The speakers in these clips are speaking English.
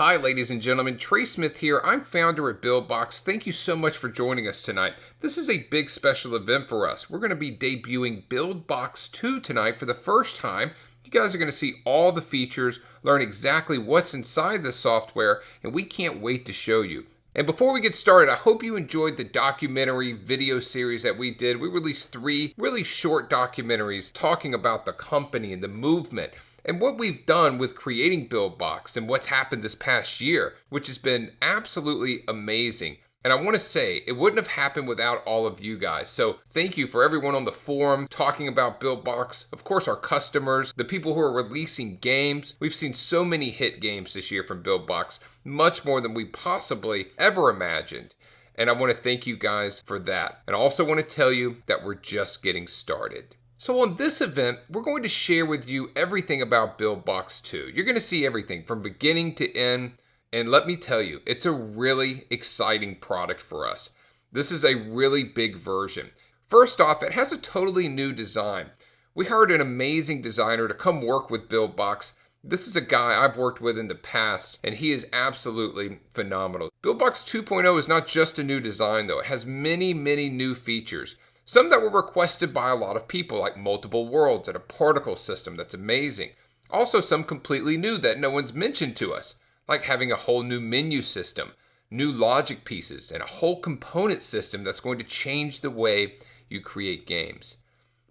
Hi, ladies and gentlemen. Trey Smith here. I'm founder at Buildbox. Thank you so much for joining us tonight. This is a big special event for us. We're going to be debuting Buildbox 2 tonight for the first time. You guys are going to see all the features, learn exactly what's inside the software, and we can't wait to show you. And before we get started, I hope you enjoyed the documentary video series that we did. We released 3 really short documentaries talking about the company and the movement and what we've done with creating Buildbox and what's happened this past year, which has been absolutely amazing. And I want to say, it wouldn't have happened without all of you guys. So thank you for everyone on the forum talking about Buildbox. Of course, our customers, the people who are releasing games. We've seen so many hit games this year from Buildbox, much more than we possibly ever imagined. And I want to thank you guys for that. And I also want to tell you that we're just getting started. So on this event, we're going to share with you everything about Buildbox 2. You're going to see everything from beginning to end. And let me tell you, it's a really exciting product for us. This is a really big version. First off, it has a totally new design. We hired an amazing designer to come work with Buildbox. This is a guy I've worked with in the past, and he is absolutely phenomenal. Buildbox 2.0 is not just a new design, though. It has many, many new features. Some that were requested by a lot of people, like multiple worlds and a particle system that's amazing. Also some completely new that no one's mentioned to us, like having a whole new menu system, new logic pieces, and a whole component system that's going to change the way you create games.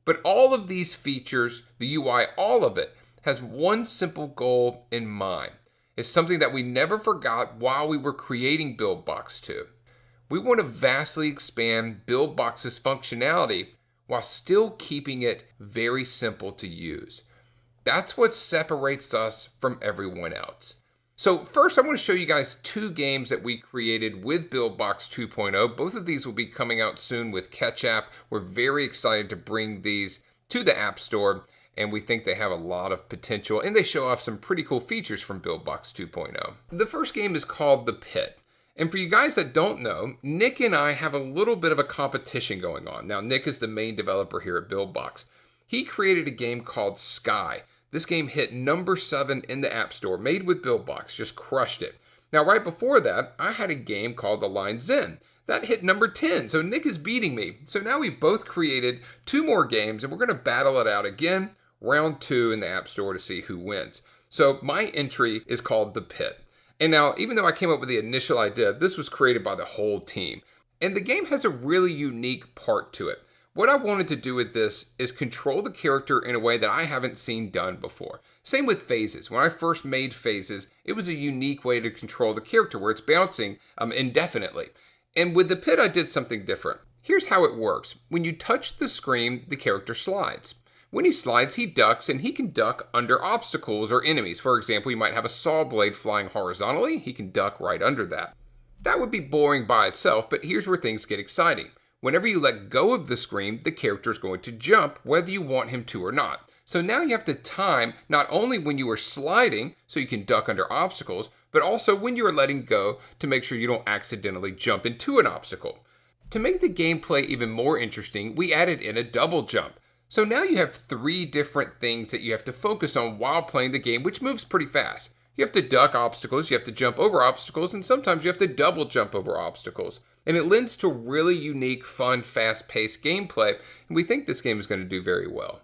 But all of these features, the UI, all of it, has one simple goal in mind. It's something that we never forgot while we were creating Buildbox 2. We want to vastly expand Buildbox's functionality while still keeping it very simple to use. That's what separates us from everyone else. So first, I want to show you guys 2 games that we created with Buildbox 2.0. Both of these will be coming out soon with Ketchup. We're very excited to bring these to the App Store, and we think they have a lot of potential, and they show off some pretty cool features from Buildbox 2.0. The first game is called The Pit. And for you guys that don't know, Nick and I have a little bit of a competition going on. Now, Nick is the main developer here at Buildbox. He created a game called Sky. This game hit number 7 in the App Store, made with Buildbox, just crushed it. Now, right before that, I had a game called The Lion's Den. That hit number 10, so Nick is beating me. So now we both created 2 more games, and we're going to battle it out again, round 2 in the App Store to see who wins. So my entry is called The Pit. And now, even though I came up with the initial idea, this was created by the whole team. And the game has a really unique part to it. What I wanted to do with this is control the character in a way that I haven't seen done before. Same with phases. When I first made phases, it was a unique way to control the character where it's bouncing indefinitely. And with the pit, I did something different. Here's how it works. When you touch the screen, the character slides. When he slides, he ducks, and he can duck under obstacles or enemies. For example, you might have a saw blade flying horizontally. He can duck right under that. That would be boring by itself, but here's where things get exciting. Whenever you let go of the screen, the character is going to jump, whether you want him to or not. So now you have to time not only when you are sliding, so you can duck under obstacles, but also when you are letting go to make sure you don't accidentally jump into an obstacle. To make the gameplay even more interesting, we added in a double jump. So now you have 3 different things that you have to focus on while playing the game, which moves pretty fast. You have to duck obstacles, you have to jump over obstacles, and sometimes you have to double jump over obstacles. And it lends to really unique, fun, fast-paced gameplay, and we think this game is going to do very well.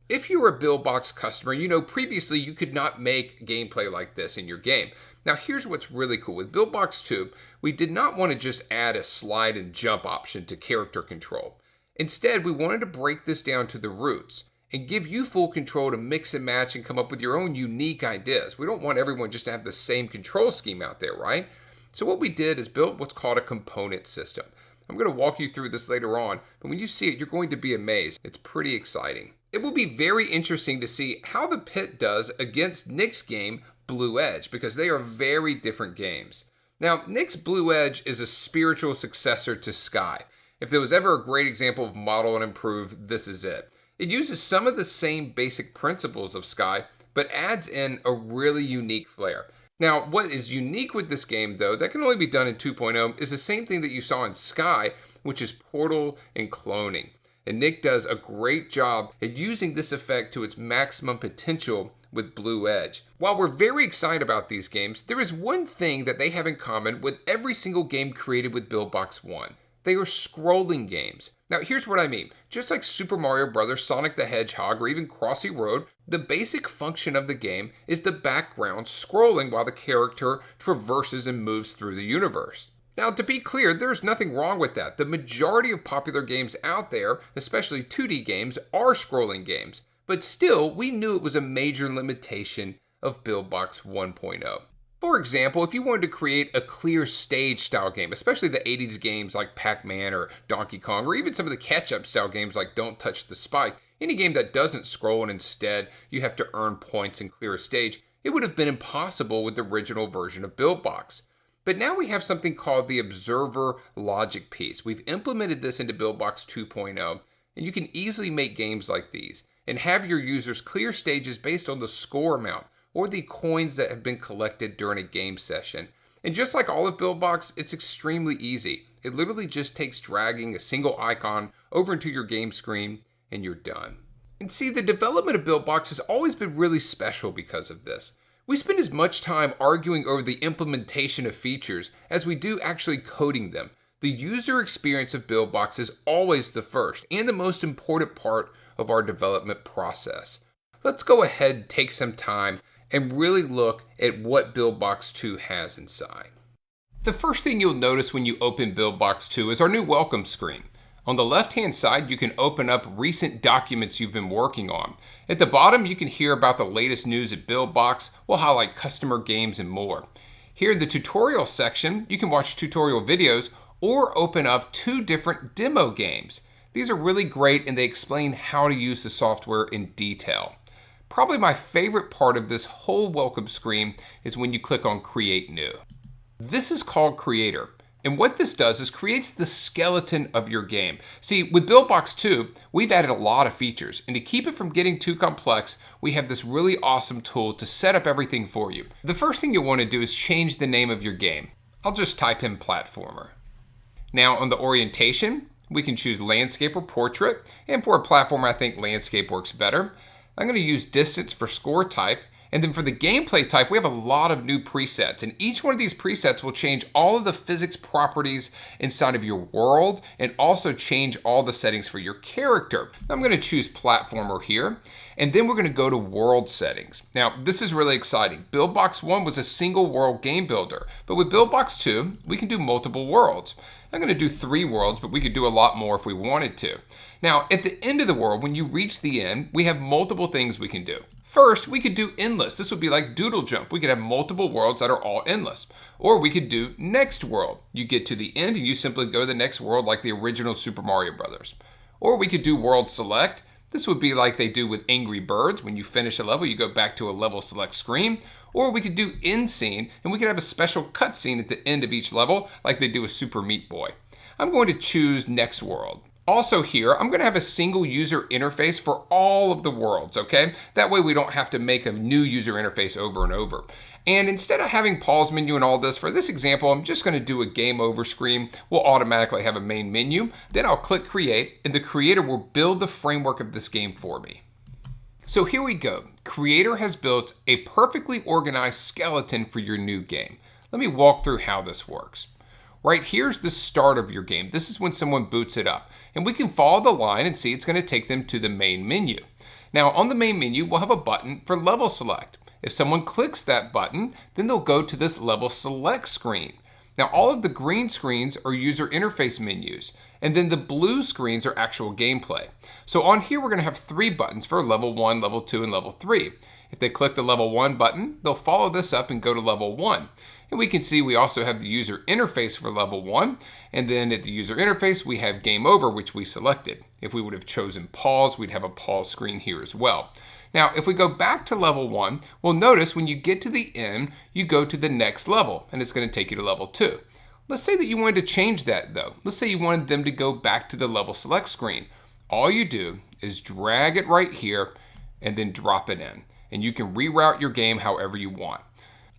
If you're a Buildbox customer, you know previously you could not make gameplay like this in your game. Now here's what's really cool. With Buildbox 2, we did not want to just add a slide and jump option to character control. Instead, we wanted to break this down to the roots and give you full control to mix and match and come up with your own unique ideas. We don't want everyone just to have the same control scheme out there, right? So what we did is build what's called a component system. I'm going to walk you through this later on, but when you see it, you're going to be amazed. It's pretty exciting. It will be very interesting to see how the Pit does against Nick's game, Blue Edge, because they are very different games. Now, Nick's Blue Edge is a spiritual successor to Sky. If there was ever a great example of model and improve, this is it. It uses some of the same basic principles of Sky, but adds in a really unique flair. Now, what is unique with this game, though, that can only be done in 2.0, is the same thing that you saw in Sky, which is portal and cloning. And Nick does a great job at using this effect to its maximum potential with Blue Edge. While we're very excited about these games, there is one thing that they have in common with every single game created with Buildbox 1. They are scrolling games. Now here's what I mean. Just like Super Mario Bros., Sonic the Hedgehog, or even Crossy Road, the basic function of the game is the background scrolling while the character traverses and moves through the universe. Now, to be clear, there's nothing wrong with that. The majority of popular games out there, especially 2D games, are scrolling games. But still, we knew it was a major limitation of Buildbox 1.0. For example, if you wanted to create a clear stage style game, especially the 80s games like Pac-Man or Donkey Kong, or even some of the catch-up style games like Don't Touch the Spike, any game that doesn't scroll and instead you have to earn points and clear a stage, it would have been impossible with the original version of Buildbox. But now we have something called the Observer Logic Piece. We've implemented this into Buildbox 2.0, and you can easily make games like these and have your users clear stages based on the score amount or the coins that have been collected during a game session. And just like all of Buildbox, it's extremely easy. It literally just takes dragging a single icon over into your game screen and you're done. And see, the development of Buildbox has always been really special because of this. We spend as much time arguing over the implementation of features as we do actually coding them. The user experience of Buildbox is always the first and the most important part of our development process. Let's go ahead and take some time and really look at what Buildbox 2 has inside. The first thing you'll notice when you open Buildbox 2 is our new welcome screen. On the left-hand side, you can open up recent documents you've been working on. At the bottom, you can hear about the latest news at Buildbox. We'll highlight customer games and more. Here in the tutorial section, you can watch tutorial videos or open up 2 different demo games. These are really great and they explain how to use the software in detail. Probably my favorite part of this whole welcome screen is when you click on Create New. This is called Creator. And what this does is creates the skeleton of your game. See, with Buildbox 2, we've added a lot of features. And to keep it from getting too complex, we have this really awesome tool to set up everything for you. The first thing you'll want to do is change the name of your game. I'll just type in Platformer. Now on the orientation, we can choose Landscape or Portrait. And for a platformer, I think Landscape works better. I'm going to use Distance for score type. And then for the gameplay type, we have a lot of new presets. And each one of these presets will change all of the physics properties inside of your world and also change all the settings for your character. I'm going to choose Platformer here. And then we're going to go to World Settings. Now, this is really exciting. Buildbox 1 was a single world game builder. But with Buildbox 2, we can do multiple worlds. I'm going to do 3 worlds, but we could do a lot more if we wanted to. Now, at the end of the world, when you reach the end, we have multiple things we can do. First, we could do endless. This would be like Doodle Jump. We could have multiple worlds that are all endless. Or we could do next world. You get to the end and you simply go to the next world like the original Super Mario Bros. Or we could do world select. This would be like they do with Angry Birds. When you finish a level, you go back to a level select screen. Or we could do end scene and we could have a special cutscene at the end of each level like they do with Super Meat Boy. I'm going to choose next world. Also here, I'm going to have a single user interface for all of the worlds, okay? That way we don't have to make a new user interface over and over. And instead of having pause menu and all this, for this example, I'm just going to do a game over screen. We'll automatically have a main menu. Then I'll click create and the creator will build the framework of this game for me. So here we go. Creator has built a perfectly organized skeleton for your new game. Let me walk through how this works. Right here's the start of your game. This is when someone boots it up. And we can follow the line and see it's going to take them to the main menu. Now on the main menu, we'll have a button for level select. If someone clicks that button, then they'll go to this level select screen. Now all of the green screens are user interface menus. And then the blue screens are actual gameplay. So on here, we're going to have 3 buttons for level 1, level 2, and level 3. If they click the level 1 button, they'll follow this up and go to level 1. And we can see we also have the user interface for level 1. And then at the user interface, we have game over, which we selected. If we would have chosen pause, we'd have a pause screen here as well. Now, if we go back to level 1, we'll notice when you get to the end, you go to the next level, and it's going to take you to level 2. Let's say that you wanted to change that though. Let's say you wanted them to go back to the level select screen. All you do is drag it right here and then drop it in. And you can reroute your game however you want.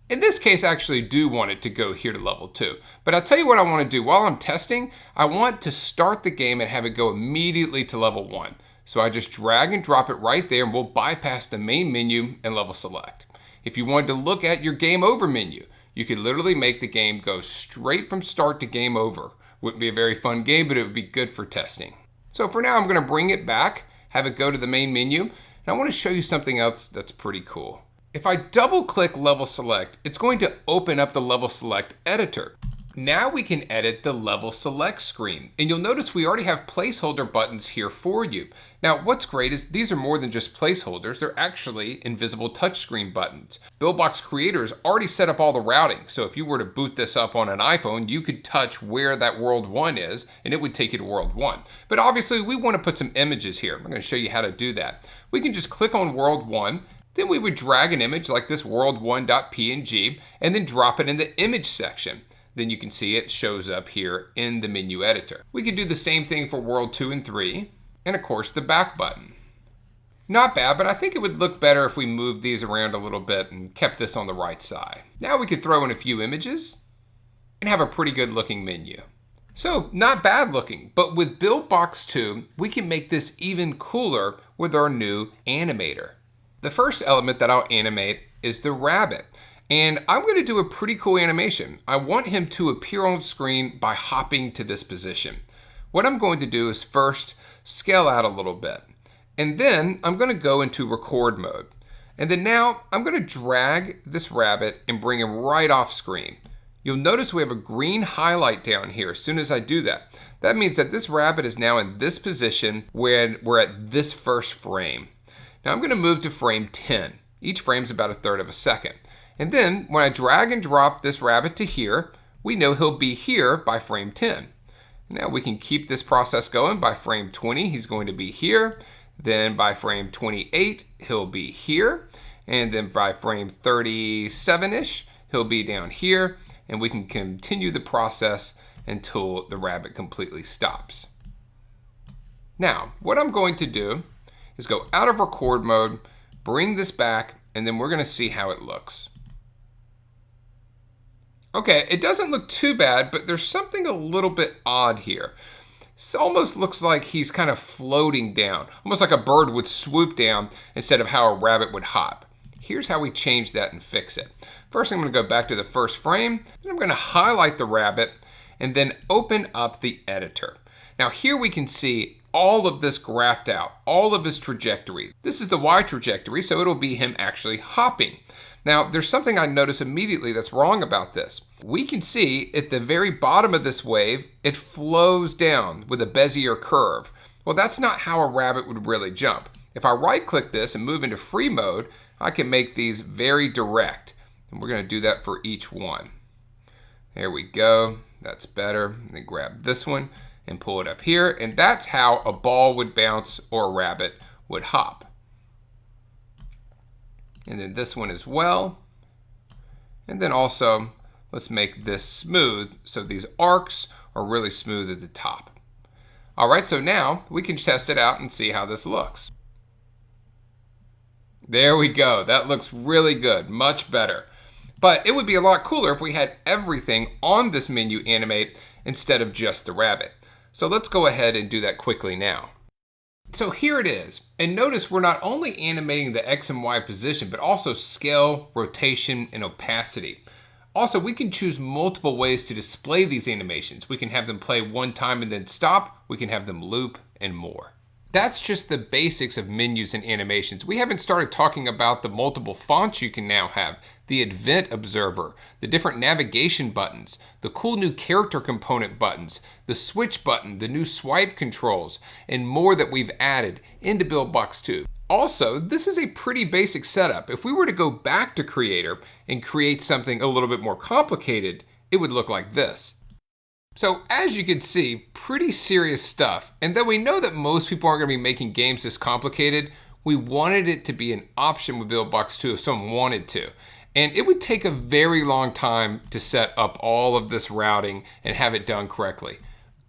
In this case, I actually do want it to go here to level 2. But I'll tell you what I want to do. While I'm testing, I want to start the game and have it go immediately to level 1. So I just drag and drop it right there and we'll bypass the main menu and level select. If you wanted to look at your game over menu, you could literally make the game go straight from start to game over. Wouldn't be a very fun game, but it would be good for testing. So for now, I'm going to bring it back, have it go to the main menu, and I want to show you something else that's pretty cool. If I double click level select, it's going to open up the level select editor. Now we can edit the level select screen, and you'll notice we already have placeholder buttons here for you. Now what's great is these are more than just placeholders, they're actually invisible touchscreen buttons. Buildbox creators already set up all the routing, so if you were to boot this up on an iPhone, you could touch where that World 1 is, and it would take you to World 1. But obviously we want to put some images here. I'm going to show you how to do that. We can just click on World 1, then we would drag an image like this world1.png, and then drop it in the image section. Then you can see it shows up here in the menu editor. We could do the same thing for World 2 and 3, and of course the back button. Not bad, but I think it would look better if we moved these around a little bit and kept this on the right side. Now we could throw in a few images and have a pretty good looking menu. So not bad looking, but with Buildbox 2, we can make this even cooler with our new animator. The first element that I'll animate is the rabbit. And I'm going to do a pretty cool animation. I want him to appear on screen by hopping to this position. What I'm going to do is first scale out a little bit. And then I'm going to go into record mode. And then now I'm going to drag this rabbit and bring him right off screen. You'll notice we have a green highlight down here as soon as I do that. That means that this rabbit is now in this position when we're at this first frame. Now I'm going to move to frame 10. Each frame is about 1/3 of a second. And then when I drag and drop this rabbit to here, we know he'll be here by frame 10. Now we can keep this process going. By frame 20, he's going to be here. Then by frame 28, he'll be here. And then by frame 37-ish, he'll be down here. And we can continue the process until the rabbit completely stops. Now, what I'm going to do is go out of record mode, bring this back, and then we're going to see how it looks. Okay, it doesn't look too bad, but there's something a little bit odd here. It almost looks like he's kind of floating down, almost like a bird would swoop down instead of how a rabbit would hop. Here's how we change that and fix it. First, I'm going to go back to the first frame, then I'm going to highlight the rabbit, and then open up the editor. Now here we can see all of this graphed out, all of his trajectory. This is the Y trajectory, so it'll be him actually hopping. Now, there's something I notice immediately that's wrong about this. We can see at the very bottom of this wave, it flows down with a Bezier curve. Well, that's not how a rabbit would really jump. If I right-click this and move into free mode, I can make these very direct. And we're going to do that for each one. There we go. That's better. And then grab this one and pull it up here. And that's how a ball would bounce or a rabbit would hop. And then this one as well. And then also, let's make this smooth so these arcs are really smooth at the top. All right, so now we can test it out and see how this looks. There we go. That looks really good, much better. But it would be a lot cooler if we had everything on this menu animate instead of just the rabbit. So let's go ahead and do that quickly now. So here it is, and notice we're not only animating the X and Y position, but also scale, rotation, and opacity. Also, we can choose multiple ways to display these animations. We can have them play one time and then stop, we can have them loop, and more. That's just the basics of menus and animations. We haven't started talking about the multiple fonts you can now have, the event observer, the different navigation buttons, the cool new character component buttons, the switch button, the new swipe controls, and more that we've added into Buildbox 2. Also, this is a pretty basic setup. If we were to go back to Creator and create something a little bit more complicated, it would look like this. So as you can see, pretty serious stuff. And though we know that most people aren't going to be making games this complicated, we wanted it to be an option with Buildbox 2 if someone wanted to. And it would take a very long time to set up all of this routing and have it done correctly.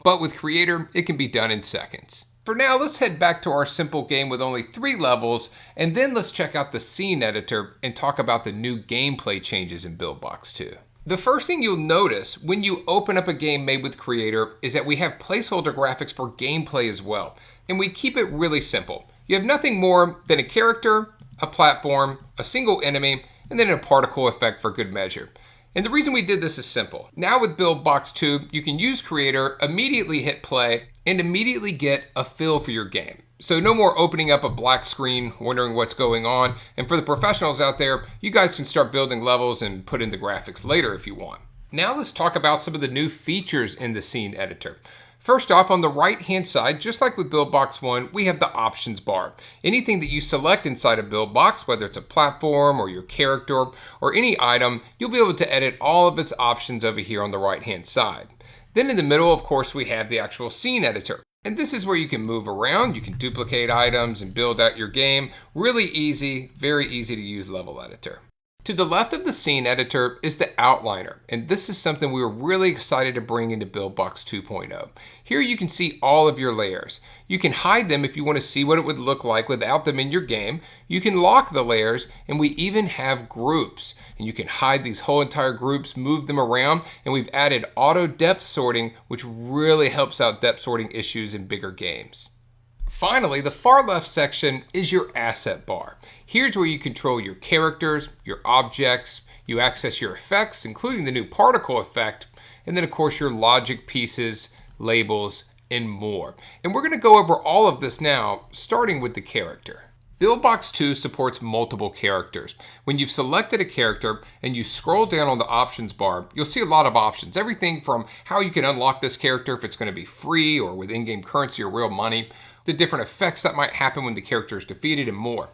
But with Creator, it can be done in seconds. For now, let's head back to our simple game with only 3 levels, and then let's check out the scene editor and talk about the new gameplay changes in Buildbox 2. The first thing you'll notice when you open up a game made with Creator is that we have placeholder graphics for gameplay as well. And we keep it really simple. You have nothing more than a character, a platform, a single enemy, and then a particle effect for good measure. And the reason we did this is simple. Now with Buildbox 2, you can use Creator, immediately hit play, and immediately get a feel for your game. So no more opening up a black screen, wondering what's going on. And for the professionals out there, you guys can start building levels and put in the graphics later if you want. Now let's talk about some of the new features in the scene editor. First off, on the right-hand side, just like with Buildbox 1, we have the options bar. Anything that you select inside a Buildbox, whether it's a platform or your character or any item, you'll be able to edit all of its options over here on the right-hand side. Then in the middle, of course, we have the actual scene editor. And this is where you can move around, you can duplicate items and build out your game. Really easy, very easy to use level editor. To the left of the scene editor is the outliner, and this is something we were really excited to bring into Buildbox 2.0. Here you can see all of your layers. You can hide them if you want to see what it would look like without them in your game. You can lock the layers, and we even have groups. And you can hide these whole entire groups, move them around, and we've added auto depth sorting, which really helps out depth sorting issues in bigger games. Finally, the far left section is your asset bar. Here's where you control your characters, your objects, you access your effects, including the new particle effect, and then of course your logic pieces, labels, and more. And we're going to go over all of this now, starting with the character. Buildbox 2 supports multiple characters. When you've selected a character and you scroll down on the options bar, you'll see a lot of options. Everything from how you can unlock this character if it's going to be free or with in-game currency or real money, the different effects that might happen when the character is defeated, and more.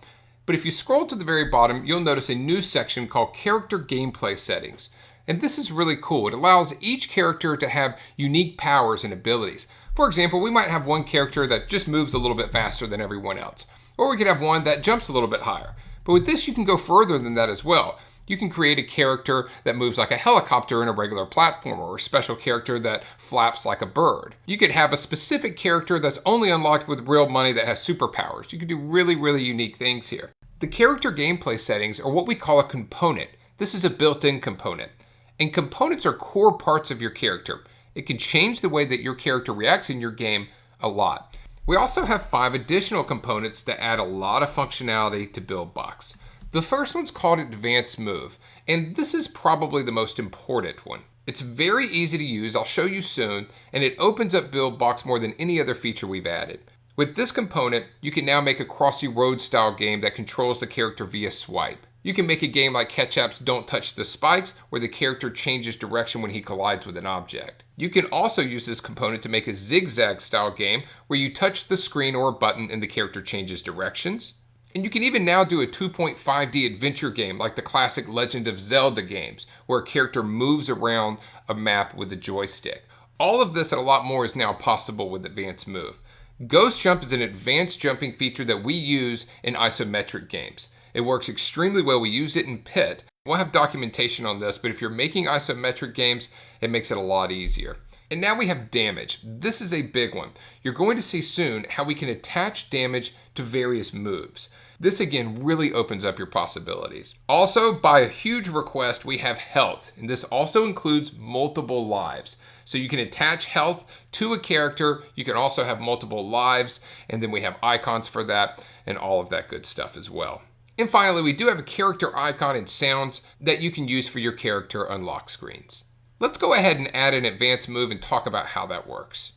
But if you scroll to the very bottom, you'll notice a new section called Character Gameplay Settings. And this is really cool. It allows each character to have unique powers and abilities. For example, we might have one character that just moves a little bit faster than everyone else. Or we could have one that jumps a little bit higher. But with this, you can go further than that as well. You can create a character that moves like a helicopter in a regular platformer, or a special character that flaps like a bird. You could have a specific character that's only unlocked with real money that has superpowers. You can do really, really unique things here. The character gameplay settings are what we call a component. This is a built-in component. And components are core parts of your character. It can change the way that your character reacts in your game a lot. We also have 5 additional components that add a lot of functionality to Buildbox. The first one's called Advanced Move, and this is probably the most important one. It's very easy to use, I'll show you soon, and it opens up Buildbox more than any other feature we've added. With this component, you can now make a Crossy Road style game that controls the character via swipe. You can make a game like Ketchup's Don't Touch the Spikes, where the character changes direction when he collides with an object. You can also use this component to make a zigzag style game, where you touch the screen or a button and the character changes directions. And you can even now do a 2.5D adventure game like the classic Legend of Zelda games, where a character moves around a map with a joystick. All of this and a lot more is now possible with Advanced Move. Ghost Jump is an advanced jumping feature that we use in isometric games. It works extremely well. We used it in Pit. We'll have documentation on this, but if you're making isometric games, it makes it a lot easier. And now we have damage. This is a big one. You're going to see soon how we can attach damage to various moves. This again really opens up your possibilities. Also, by a huge request, we have health, and this also includes multiple lives. So you can attach health to a character, you can also have multiple lives, and then we have icons for that and all of that good stuff as well. And finally, we do have a character icon and sounds that you can use for your character unlock screens. Let's go ahead and add an advanced move and talk about how that works.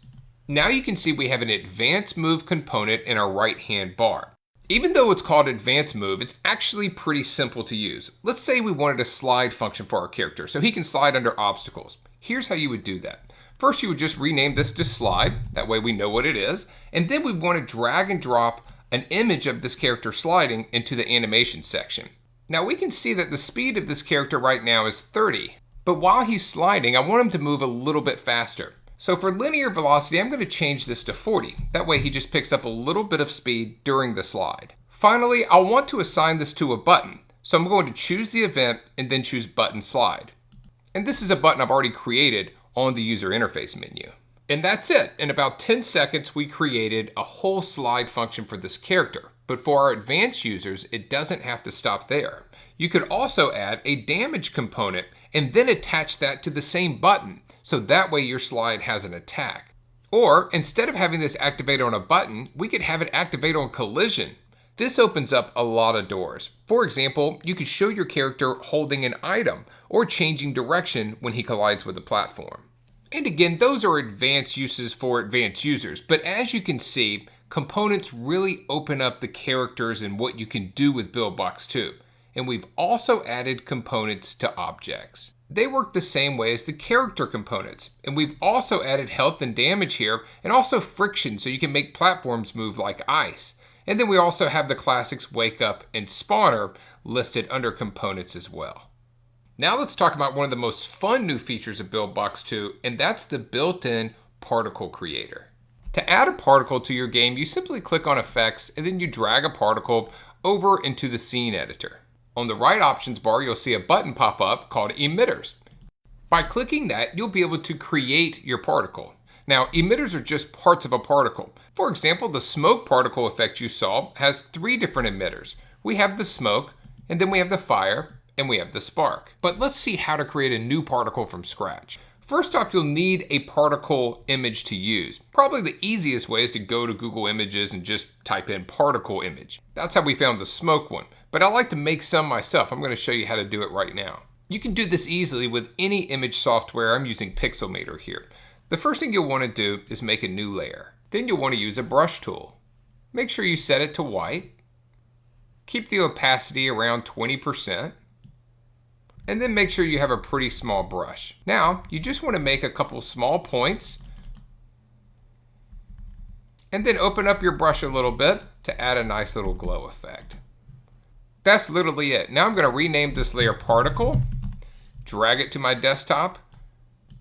Now you can see we have an advanced move component in our right-hand bar. Even though it's called Advanced Move, it's actually pretty simple to use. Let's say we wanted a slide function for our character, so he can slide under obstacles. Here's how you would do that. First, you would just rename this to Slide, that way we know what it is, and then we want to drag and drop an image of this character sliding into the animation section. Now we can see that the speed of this character right now is 30, but while he's sliding, I want him to move a little bit faster. So for linear velocity, I'm going to change this to 40. That way he just picks up a little bit of speed during the slide. Finally, I'll want to assign this to a button. So I'm going to choose the event and then choose Button Slide. And this is a button I've already created on the user interface menu. And that's it. In about 10 seconds, we created a whole slide function for this character. But for our advanced users, it doesn't have to stop there. You could also add a damage component and then attach that to the same button. So that way your slide has an attack. Or instead of having this activate on a button, we could have it activate on collision. This opens up a lot of doors. For example, you could show your character holding an item or changing direction when he collides with a platform. And again, those are advanced uses for advanced users, but as you can see, components really open up the characters and what you can do with Buildbox 2. And we've also added components to objects. They work the same way as the character components. And we've also added health and damage here, and also friction so you can make platforms move like ice. And then we also have the classics Wake Up and Spawner listed under components as well. Now let's talk about one of the most fun new features of Buildbox 2, and that's the built-in particle creator. To add a particle to your game, you simply click on Effects and then you drag a particle over into the scene editor. On the right options bar, you'll see a button pop up called Emitters. By clicking that, you'll be able to create your particle. Now, emitters are just parts of a particle. For example, the smoke particle effect you saw has 3 different emitters. We have the smoke, and then we have the fire, and we have the spark. But let's see how to create a new particle from scratch. First off, you'll need a particle image to use. Probably the easiest way is to go to Google Images and just type in particle image. That's how we found the smoke one. But I like to make some myself. I'm going to show you how to do it right now. You can do this easily with any image software. I'm using Pixelmator here. The first thing you'll want to do is make a new layer. Then you'll want to use a brush tool. Make sure you set it to white. Keep the opacity around 20%. And then make sure you have a pretty small brush. Now, you just want to make a couple small points. And then open up your brush a little bit to add a nice little glow effect. That's literally it. Now I'm going to rename this layer Particle, drag it to my desktop,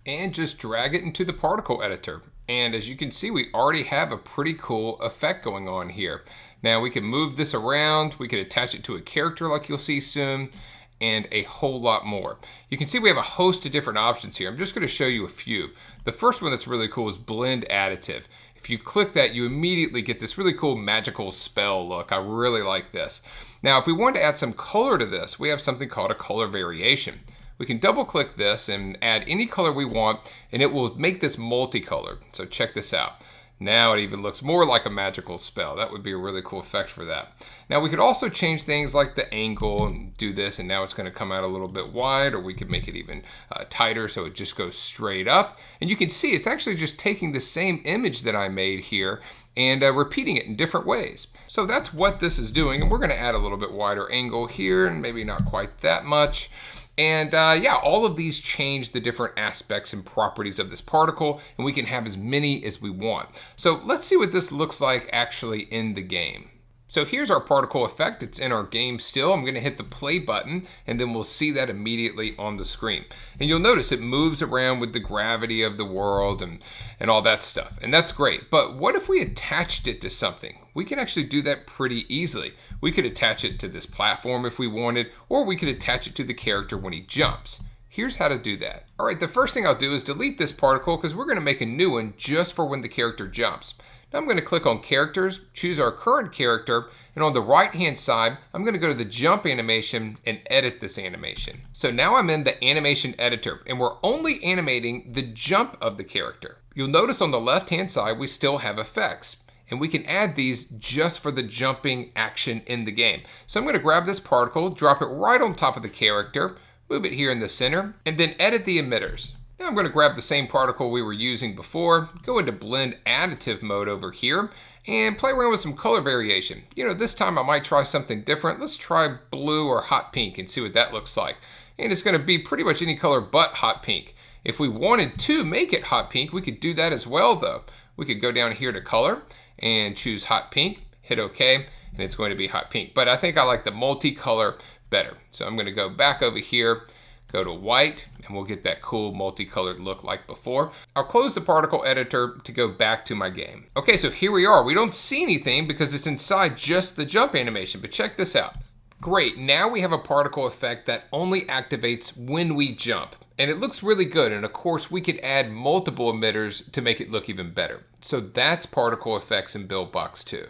and just drag it into the particle editor. And as you can see, we already have a pretty cool effect going on here. Now we can move this around, we could attach it to a character like you'll see soon, and a whole lot more. You can see we have a host of different options here. I'm just going to show you a few. The first one that's really cool is Blend Additive. If you click that, you immediately get this really cool magical spell look. I really like this. Now, if we want to add some color to this, we have something called a color variation. We can double click this and add any color we want, and it will make this multicolored. So check this out. Now it even looks more like a magical spell. That would be a really cool effect for that. Now we could also change things like the angle and do this, and now it's going to come out a little bit wide, or we could make it even tighter so it just goes straight up. And you can see it's actually just taking the same image that I made here and repeating it in different ways. So that's what this is doing, and we're going to add a little bit wider angle here, and maybe not quite that much. And yeah, all of these change the different aspects and properties of this particle, and we can have as many as we want. So let's see what this looks like actually in the game. So here's our particle effect. It's in our game still. I'm going to hit the play button, and then we'll see that immediately on the screen. And you'll notice it moves around with the gravity of the world and all that stuff. And that's great. But what if we attached it to something? We can actually do that pretty easily. We could attach it to this platform if we wanted, or we could attach it to the character when he jumps. Here's how to do that. All right, the first thing I'll do is delete this particle because we're going to make a new one just for when the character jumps. Now I'm going to click on Characters, choose our current character, and on the right-hand side, I'm going to go to the jump animation and edit this animation. So now I'm in the animation editor, and we're only animating the jump of the character. You'll notice on the left-hand side, we still have effects, and we can add these just for the jumping action in the game. So I'm going to grab this particle, drop it right on top of the character, move it here in the center, and then edit the emitters. Now I'm going to grab the same particle we were using before, go into Blend Additive mode over here, and play around with some color variation. You know, this time I might try something different. Let's try blue or hot pink and see what that looks like. And it's going to be pretty much any color but hot pink. If we wanted to make it hot pink, we could do that as well though. We could go down here to color and choose hot pink, hit OK, and it's going to be hot pink. But I think I like the multicolor better. So I'm going to go back over here, go to white, and we'll get that cool multicolored look like before. I'll close the particle editor to go back to my game. Okay, so here we are. We don't see anything because it's inside just the jump animation, but check this out. Great, now we have a particle effect that only activates when we jump. And it looks really good, and of course we could add multiple emitters to make it look even better. So that's particle effects in Buildbox 2.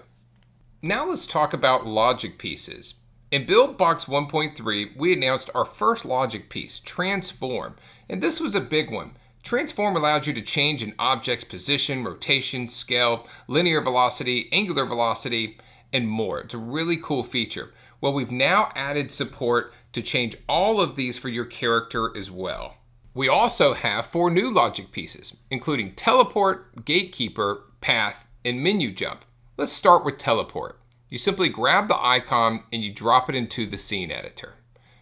Now let's talk about logic pieces. In Buildbox 1.3, we announced our first logic piece, Transform, and this was a big one. Transform allows you to change an object's position, rotation, scale, linear velocity, angular velocity, and more. It's a really cool feature. Well, we've now added support to change all of these for your character as well. We also have 4 new logic pieces, including teleport, gatekeeper, path, and menu jump. Let's start with teleport. You simply grab the icon and you drop it into the scene editor.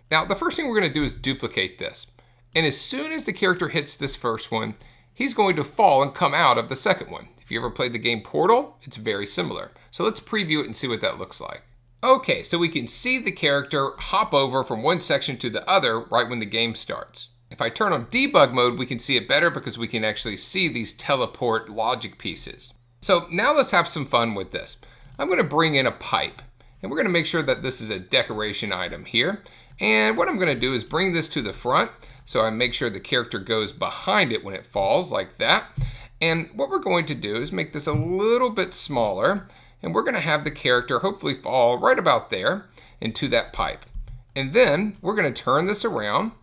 Now, the first thing we're going to do is duplicate this. And as soon as the character hits this first one, he's going to fall and come out of the second one. If you ever played the game Portal, it's very similar. So let's preview it and see what that looks like. Okay, so we can see the character hop over from one section to the other right when the game starts. If I turn on debug mode, we can see it better because we can actually see these teleport logic pieces. So now let's have some fun with this. I'm going to bring in a pipe, and we're going to make sure that this is a decoration item here. And what I'm going to do is bring this to the front, so I make sure the character goes behind it when it falls, like that. And what we're going to do is make this a little bit smaller, and we're going to have the character hopefully fall right about there into that pipe. And then we're going to turn this around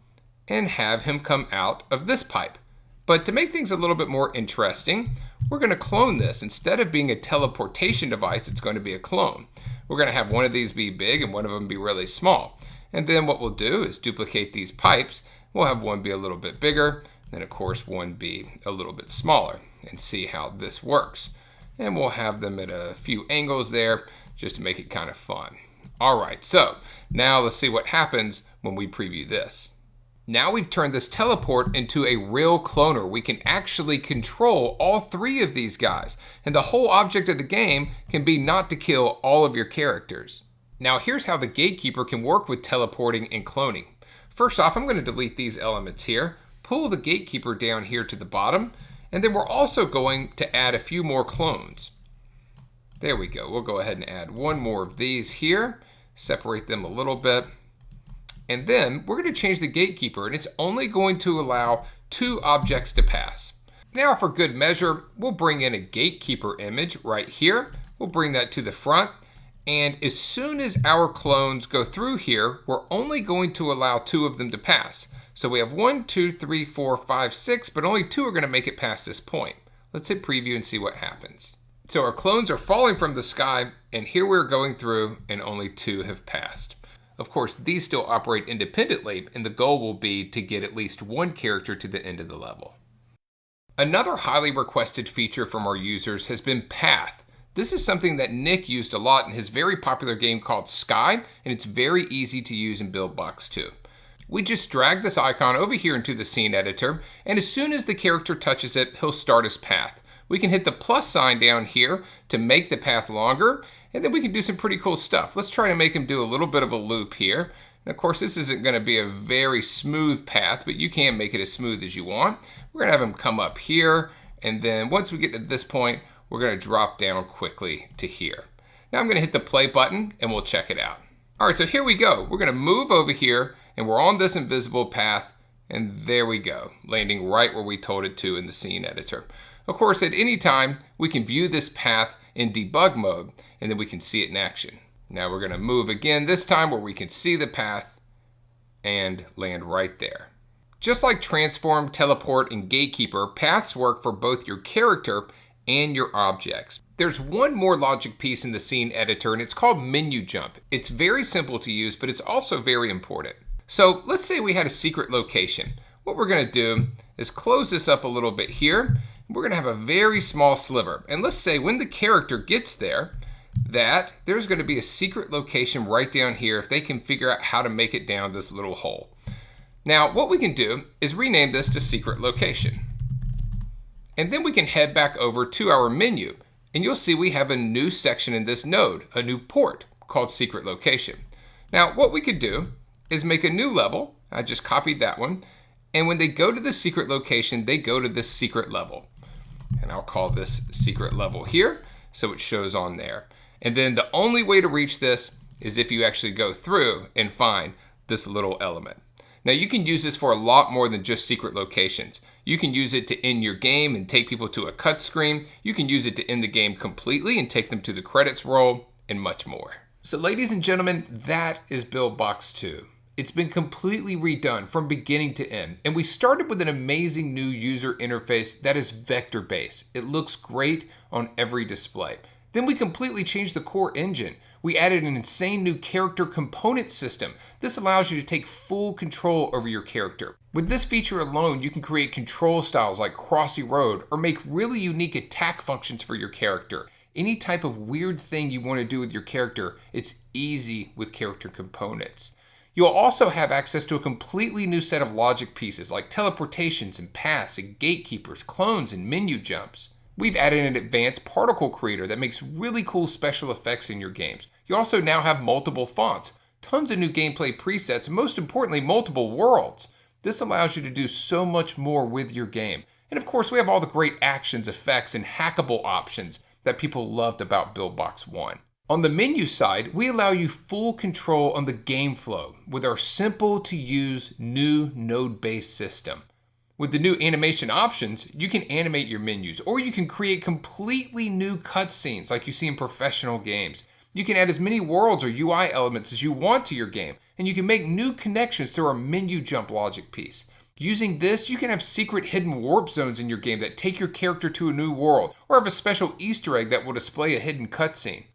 and have him come out of this pipe. But to make things a little bit more interesting, we're going to clone this. Instead of being a teleportation device, it's going to be a clone. We're going to have one of these be big and one of them be really small. And then what we'll do is duplicate these pipes. We'll have one be a little bit bigger, then of course one be a little bit smaller, and see how this works. And we'll have them at a few angles there just to make it kind of fun. All right, so now let's see what happens when we preview this. Now we've turned this teleport into a real cloner. We can actually control all 3 of these guys, and the whole object of the game can be not to kill all of your characters. Now here's how the gatekeeper can work with teleporting and cloning. First off, I'm going to delete these elements here, pull the gatekeeper down here to the bottom, and then we're also going to add a few more clones. There we go. We'll go ahead and add one more of these here, separate them a little bit, and then we're going to change the gatekeeper, and it's only going to allow 2 objects to pass. Now for good measure, we'll bring in a gatekeeper image right here. We'll bring that to the front. And as soon as our clones go through here, we're only going to allow 2 of them to pass. So we have 1, 2, 3, 4, 5, 6, but only 2 are going to make it past this point. Let's hit preview and see what happens. So our clones are falling from the sky, and here we're going through, and only 2 have passed. Of course, these still operate independently, and the goal will be to get at least 1 character to the end of the level. Another highly requested feature from our users has been path. This is something that Nick used a lot in his very popular game called Sky, and it's very easy to use in Buildbox 2. We just drag this icon over here into the scene editor, and as soon as the character touches it, he'll start his path. We can hit the plus sign down here to make the path longer, and then we can do some pretty cool stuff. Let's try to make him do a little bit of a loop here. And of course, this isn't going to be a very smooth path, but you can make it as smooth as you want. We're going to have him come up here, and then once we get to this point, we're going to drop down quickly to here. Now I'm going to hit the play button and we'll check it out. All right, so here we go. We're going to move over here and we're on this invisible path, and there we go, landing right where we told it to in the scene editor. Of course, at any time, we can view this path in debug mode and then we can see it in action. Now we're going to move again, this time where we can see the path and land right there. Just like transform, teleport, and gatekeeper, paths work for both your character and your objects. There's one more logic piece in the scene editor, and it's called menu jump. It's very simple to use, but it's also very important. So let's say we had a secret location. What we're going to do is close this up a little bit here. We're going to have a very small sliver. And let's say when the character gets there, that there's going to be a secret location right down here if they can figure out how to make it down this little hole. Now, what we can do is rename this to secret location. And then we can head back over to our menu, and you'll see we have a new section in this node, a new port called secret location. Now, what we could do is make a new level. I just copied that one. And when they go to the secret location, they go to this secret level. And I'll call this secret level here, so it shows on there. And then the only way to reach this is if you actually go through and find this little element. Now, you can use this for a lot more than just secret locations. You can use it to end your game and take people to a cut screen. You can use it to end the game completely and take them to the credits roll, and much more. So ladies and gentlemen, that is Buildbox 2. It's been completely redone from beginning to end, and we started with an amazing new user interface that is vector-based. It looks great on every display. Then we completely changed the core engine. We added an insane new character component system. This allows you to take full control over your character. With this feature alone, you can create control styles like Crossy Road or make really unique attack functions for your character. Any type of weird thing you want to do with your character, it's easy with character components. You'll also have access to a completely new set of logic pieces like teleportations and paths and gatekeepers, clones, and menu jumps. We've added an advanced particle creator that makes really cool special effects in your games. You also now have multiple fonts, tons of new gameplay presets, and most importantly, multiple worlds. This allows you to do so much more with your game. And of course, we have all the great actions, effects, and hackable options that people loved about Buildbox 1. On the menu side, we allow you full control on the game flow with our simple to use new node-based system. With the new animation options, you can animate your menus, or you can create completely new cutscenes like you see in professional games. You can add as many worlds or UI elements as you want to your game, and you can make new connections through our menu jump logic piece. Using this, you can have secret hidden warp zones in your game that take your character to a new world, or have a special Easter egg that will display a hidden cutscene.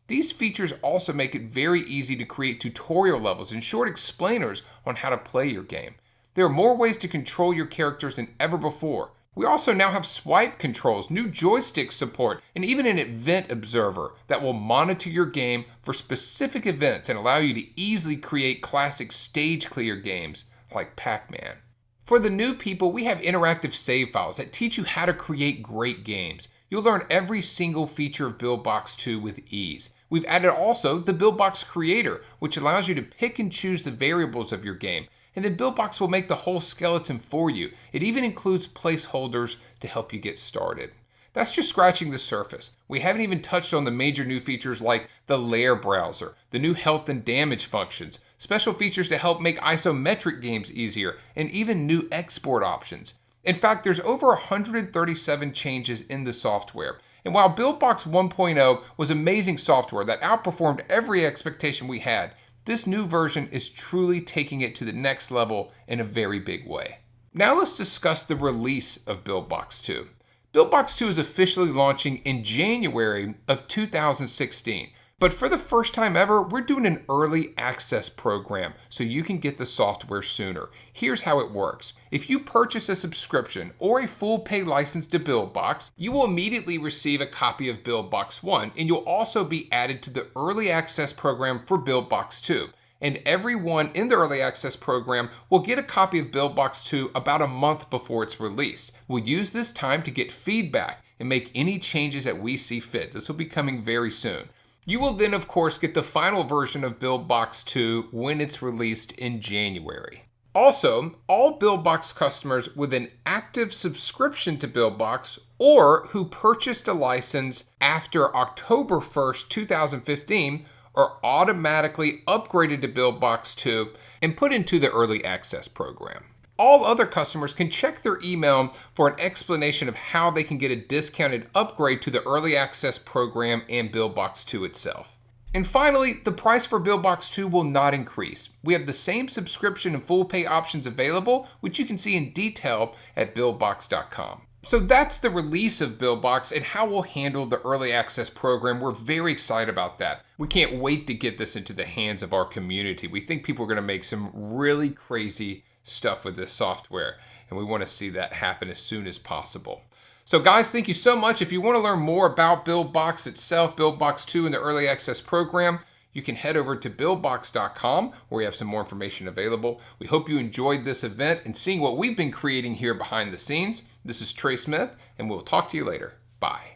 These features also make it very easy to create tutorial levels and short explainers on how to play your game. There are more ways to control your characters than ever before. We also now have swipe controls, new joystick support, and even an event observer that will monitor your game for specific events and allow you to easily create classic stage clear games like Pac-Man. For the new people, we have interactive save files that teach you how to create great games. You'll learn every single feature of Buildbox 2 with ease. We've added also the Buildbox Creator, which allows you to pick and choose the variables of your game. And then Buildbox will make the whole skeleton for you. It even includes placeholders to help you get started. That's just scratching the surface. We haven't even touched on the major new features like the layer browser, the new health and damage functions, special features to help make isometric games easier, and even new export options. In fact, there's over 137 changes in the software. And while Buildbox 1.0 was amazing software that outperformed every expectation we had, this new version is truly taking it to the next level in a very big way. Now let's discuss the release of Buildbox 2. Buildbox 2 is officially launching in January of 2016. But for the first time ever, we're doing an early access program so you can get the software sooner. Here's how it works. If you purchase a subscription or a full pay license to Buildbox, you will immediately receive a copy of Buildbox 1, and you'll also be added to the early access program for Buildbox 2. And everyone in the early access program will get a copy of Buildbox 2 about a month before it's released. We'll use this time to get feedback and make any changes that we see fit. This will be coming very soon. You will then, of course, get the final version of Buildbox 2 when it's released in January. Also, all Buildbox customers with an active subscription to Buildbox or who purchased a license after October 1st, 2015 are automatically upgraded to Buildbox 2 and put into the early access program. All other customers can check their email for an explanation of how they can get a discounted upgrade to the early access program and Buildbox 2 itself. And finally, the price for Buildbox 2 will not increase. We have the same subscription and full pay options available, which you can see in detail at buildbox.com. So that's the release of Buildbox and how we'll handle the early access program. We're very excited about that. We can't wait to get this into the hands of our community. We think people are going to make some really crazy stuff with this software, and we want to see that happen as soon as possible. So guys, thank you so much. If you want to learn more about Buildbox itself, Buildbox 2 and the early access program, you can head over to buildbox.com where we have some more information available. We hope you enjoyed this event and seeing what we've been creating here behind the scenes. This is Trey Smith, and we'll talk to you later. Bye.